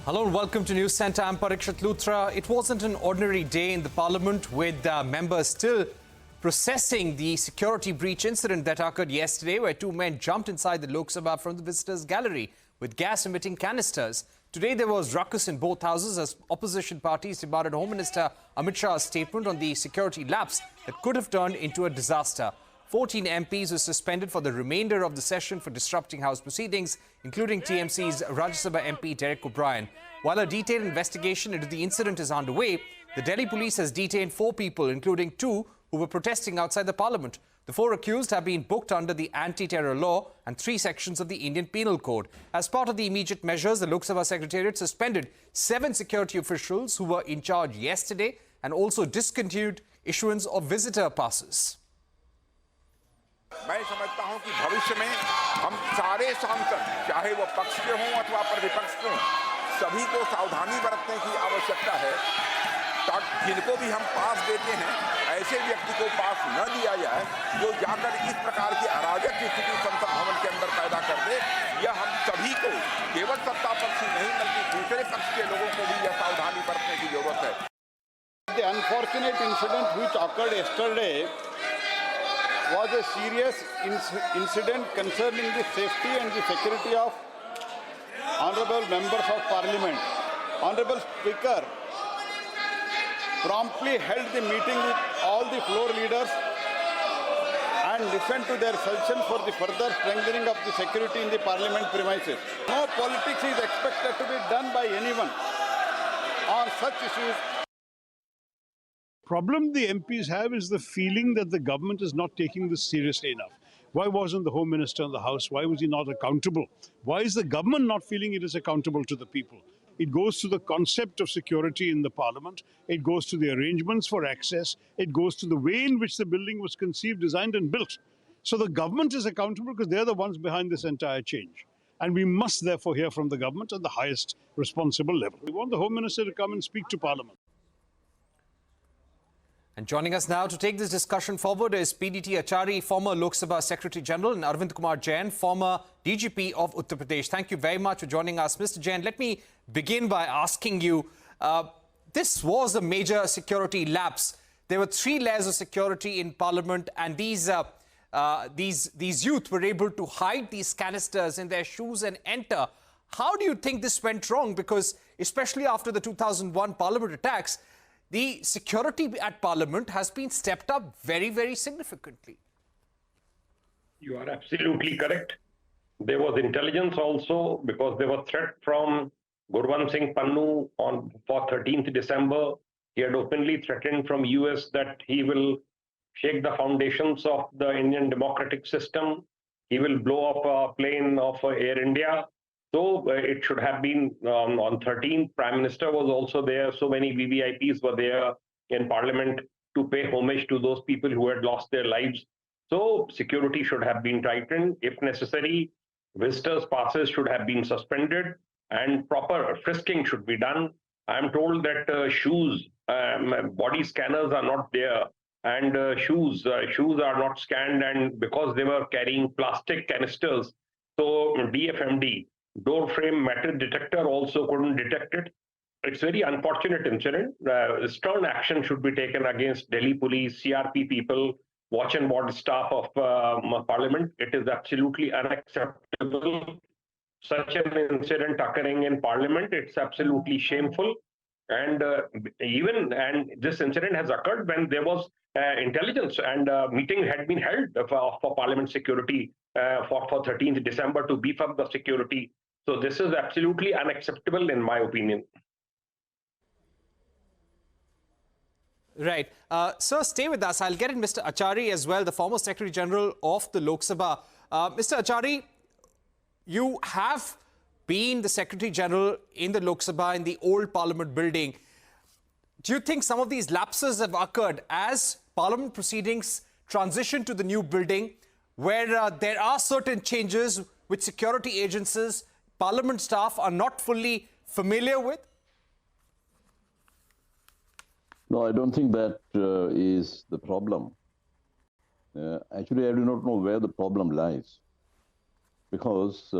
Hello and welcome to News Centre. I'm Parikshit Luthra. It wasn't an ordinary day in the Parliament with members still processing the security breach incident that occurred yesterday, where two men jumped inside the Lok Sabha from the visitors' gallery with gas-emitting canisters. Today there was ruckus in both houses as opposition parties demanded Home Minister Amit Shah's statement on the security lapse that could have turned into a disaster. 14 MPs were suspended for the remainder of the session for disrupting House proceedings, including TMC's Rajya Sabha MP Derek O'Brien. While a detailed investigation into the incident is underway, the Delhi police has detained 4 people, including 2 who were protesting outside the parliament. The 4 accused have been booked under the anti-terror law and 3 sections of the Indian Penal Code. As part of the immediate measures, the Lok Sabha Secretariat suspended 7 security officials who were in charge yesterday and also discontinued issuance of visitor passes. मैं समझता हूं कि भविष्य में हम सारे सांसद, चाहे वो पक्ष के हों अथवा प्रतिपक्ष के हों, सभी को सावधानी बरतने की आवश्यकता है ताकि जिनको भी हम पास देते हैं ऐसे व्यक्ति को पास न दिया जाए जो जाकर इस प्रकार की अराजक स्थिति संसद भवन के अंदर पैदा कर दे। यह हम सभी को, केवल सत्ता पक्ष ही नहीं बल्कि दूसरे पक्ष के लोगों को भी यह सावधानी बरतने की जरूरत है। The unfortunate incident which occurred yesterday was a serious incident concerning the safety and the security of honorable members of parliament. Honorable Speaker promptly held the meeting with all the floor leaders and listened to their suggestions for the further strengthening of the security in the parliament premises. No politics is expected to be done by anyone on such issues. Problem the MPs have is the feeling that the government is not taking this seriously enough. Why wasn't the Home Minister in the House? Why was he not accountable? Why is the government not feeling it is accountable to the people? It goes to the concept of security in the Parliament. It goes to the arrangements for access. It goes to the way in which the building was conceived, designed and built. So the government is accountable because they're the ones behind this entire change. And we must therefore hear from the government at the highest responsible level. We want the Home Minister to come and speak to Parliament. And joining us now to take this discussion forward is PDT Achary, former Lok Sabha Secretary General, and Arvind Kumar Jain, former DGP of Uttar Pradesh. Thank you very much for joining us. Mr. Jain, let me begin by asking you, this was a major security lapse. There were 3 layers of security in Parliament, and these youth were able to hide these canisters in their shoes and enter. How do you think this went wrong? Because especially after the 2001 Parliament attacks, the security at Parliament has been stepped up very, very significantly. You are absolutely correct. There was intelligence also because there was threat from Gurwant Singh Pannu for 13th December. He had openly threatened from US that he will shake the foundations of the Indian democratic system. He will blow up a plane of Air India. So it should have been on 13th. Prime Minister was also there. So many VVIPs were there in Parliament to pay homage to those people who had lost their lives. So security should have been tightened. If necessary, visitors' passes should have been suspended and proper frisking should be done. I am told that shoes, body scanners are not there, and shoes are not scanned, and because they were carrying plastic canisters, so DFMD, door frame metal detector, also couldn't detect it. It's very unfortunate incident. Stern action should be taken against Delhi police, CRP people, watch and ward staff of Parliament. It is absolutely unacceptable. Such an incident occurring in Parliament, it's absolutely shameful. And this incident has occurred when there was intelligence and meeting had been held for Parliament security for 13th December to beef up the security. So this is absolutely unacceptable in my opinion. Right. Sir, stay with us. I'll get in Mr. Achary as well, the former Secretary General of the Lok Sabha. Mr. Achary, you have been the Secretary General in the Lok Sabha in the old Parliament building. Do you think some of these lapses have occurred as Parliament proceedings transition to the new building, where there are certain changes which security agencies, Parliament staff are not fully familiar with? No, I don't think that is the problem. Actually, I do not know where the problem lies. Because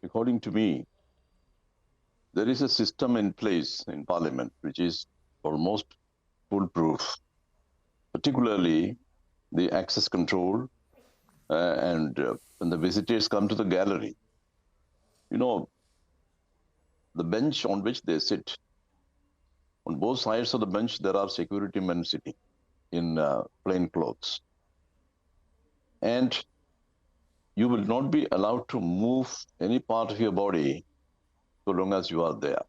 according to me, there is a system in place in Parliament which is almost foolproof, particularly the access control and when the visitors come to the gallery. You know, the bench on which they sit, on both sides of the bench, there are security men sitting in plain clothes. And you will not be allowed to move any part of your body so long as you are there.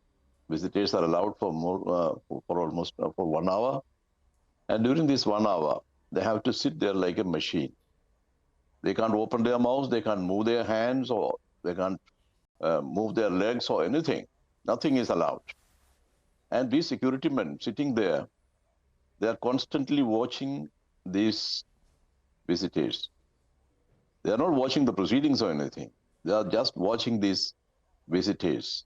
Visitors are allowed for almost 1 hour. And during this 1 hour, they have to sit there like a machine. They can't open their mouths, they can't move their hands, or they can't move their legs or anything. Nothing is allowed. And these security men sitting there, they are constantly watching these visitors. They are not watching the proceedings or anything. They are just watching these visitors.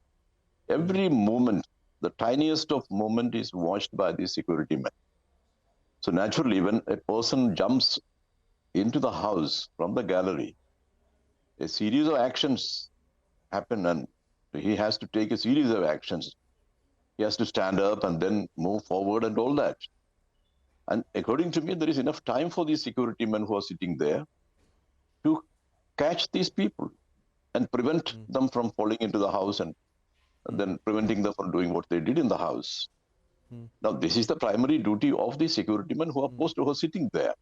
Every moment, the tiniest of moment is watched by these security men. So naturally, when a person jumps into the house from the gallery, a series of actions happen and he has to take a series of actions. He has to stand up and then move forward and all that. And according to me, there is enough time for these security men who are sitting there to catch these people and prevent them from falling into the house and then preventing them from doing what they did in the house. Now, this is the primary duty of the security men who are sitting there.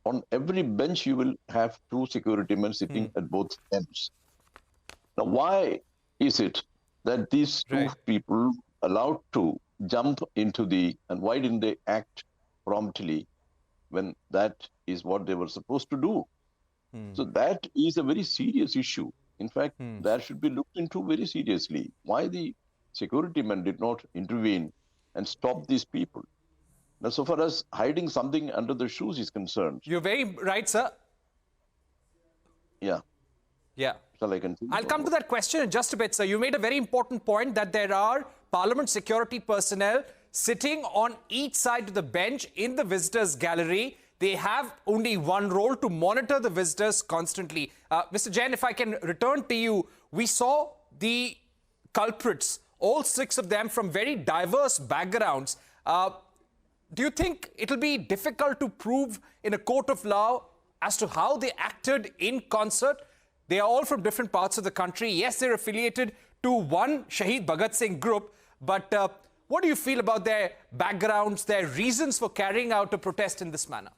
On every bench, you will have 2 security men sitting at both ends. Now, why is it that these 2 people allowed to jump into and why didn't they act promptly when that is what they were supposed to do? So that is a very serious issue. In fact, that should be looked into very seriously. Why the security men did not intervene and stop these people? Now, so far as hiding something under the shoes is concerned. You're very right, sir. Yeah. Yeah. Shall I continue? I'll come to that question in just a bit, sir. You made a very important point that there are Parliament security personnel sitting on each side of the bench in the visitors' gallery. They have only one role, to monitor the visitors constantly. Mr. Jain, if I can return to you, we saw the culprits, all 6 of them from very diverse backgrounds. Do you think it'll be difficult to prove in a court of law as to how they acted in concert? They are all from different parts of the country. Yes, they're affiliated to one Shaheed Bhagat Singh group, but what do you feel about their backgrounds, their reasons for carrying out a protest in this manner?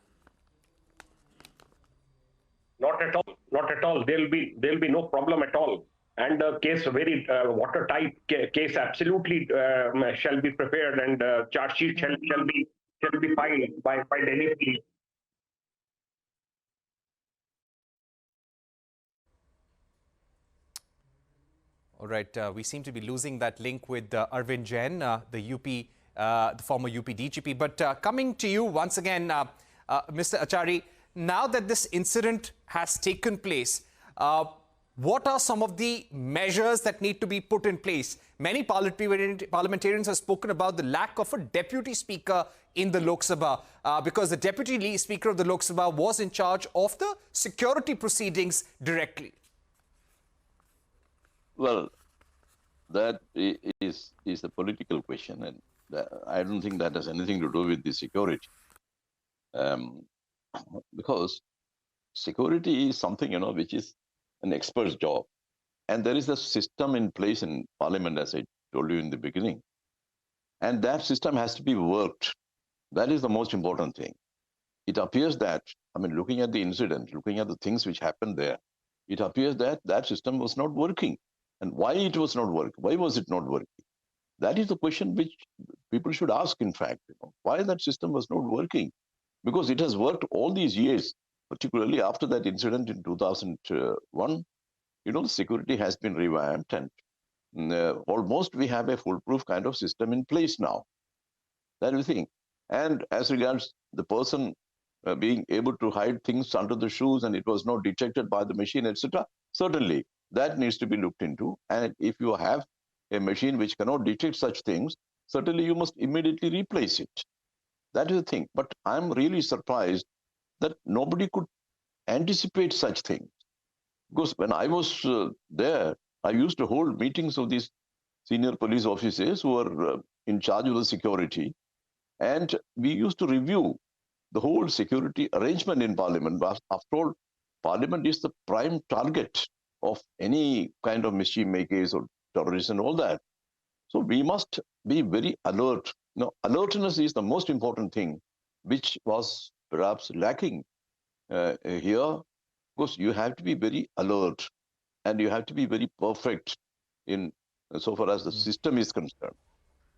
Not at all. Not at all. There'll be no problem at all. And the case, very watertight case, absolutely shall be prepared, and charge sheet shall be filed by Delhi police. All right, we seem to be losing that link with Arvind Jain, the former UP DGP. But coming to you once again, Mr. Achary, now that this incident has taken place, what are some of the measures that need to be put in place? Many parliamentarians have spoken about the lack of a deputy speaker in the Lok Sabha because the deputy speaker of the Lok Sabha was in charge of the security proceedings directly. Well, that is a political question, and I don't think that has anything to do with the security. Because security is something, which is an expert's job. And there is a system in place in Parliament, as I told you in the beginning. And that system has to be worked. That is the most important thing. It appears that, looking at the incident, looking at the things which happened there, it appears that that system was not working. And why it was not working? Why was it not working? That is the question which people should ask, in fact. Why that system was not working? Because it has worked all these years, particularly after that incident in 2001. The security has been revamped, and almost we have a foolproof kind of system in place now. That is the thing. And as regards the person being able to hide things under the shoes and it was not detected by the machine, etc., certainly that needs to be looked into. And if you have a machine which cannot detect such things, certainly you must immediately replace it. That is the thing. But I'm really surprised that nobody could anticipate such things. Because when I was there, I used to hold meetings of these senior police officers who were in charge of the security. And we used to review the whole security arrangement in Parliament. After all, Parliament is the prime target of any kind of mischief makers or terrorists and all that. So we must be very alert. Now, alertness is the most important thing, which was perhaps lacking here, because you have to be very alert and you have to be very perfect in so far as the system is concerned.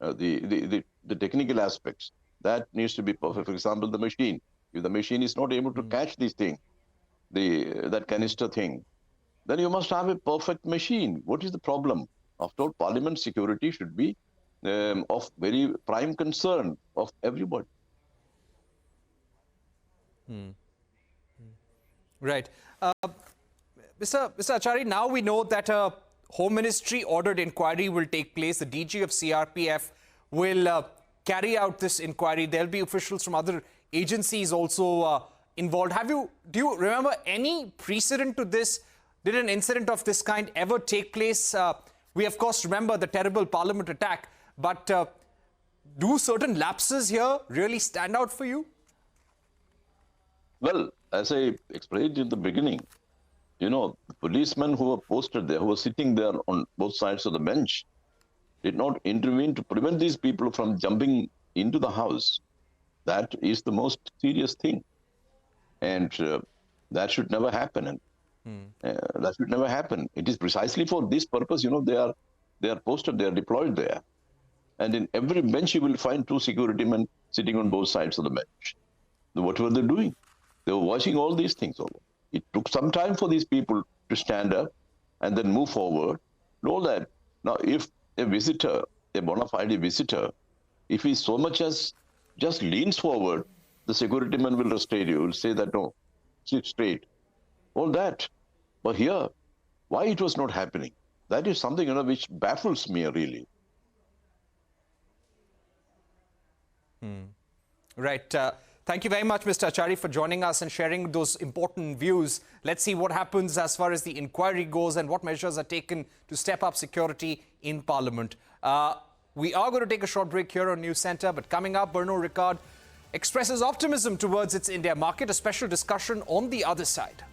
The technical aspects, that needs to be perfect. For example, the machine. If the machine is not able to catch this thing, that canister thing, then you must have a perfect machine. What is the problem? After all, Parliament security should be of very prime concern of everybody. Right. Mr. Achary, now we know that a Home Ministry ordered inquiry will take place. The DG of CRPF will carry out this inquiry. There'll be officials from other agencies also involved. Do you remember any precedent to this? Did an incident of this kind ever take place? We, of course, remember the terrible Parliament attack, but do certain lapses here really stand out for you? Well, as I explained in the beginning, you know, the policemen who were posted there, who were sitting there on both sides of the bench, did not intervene to prevent these people from jumping into the house. That is the most serious thing. And that should never happen. And that should never happen. It is precisely for this purpose, you know, they are posted, they are deployed there. And in every bench, you will find 2 security men sitting on both sides of the bench. What were they doing? They were watching all these things over. It took some time for these people to stand up and then move forward. Know that. Now, if a visitor, a bona fide visitor, if he so much as just leans forward, the security man will restrain you, will say that, no, sit straight. All that. But here, why it was not happening? That is something, you know, which baffles me really. Right. Thank you very much, Mr. Achary, for joining us and sharing those important views. Let's see what happens as far as the inquiry goes and what measures are taken to step up security in Parliament. We are going to take a short break here on News Centre, but coming up, Pernod Ricard expresses optimism towards its India market. A special discussion on the other side.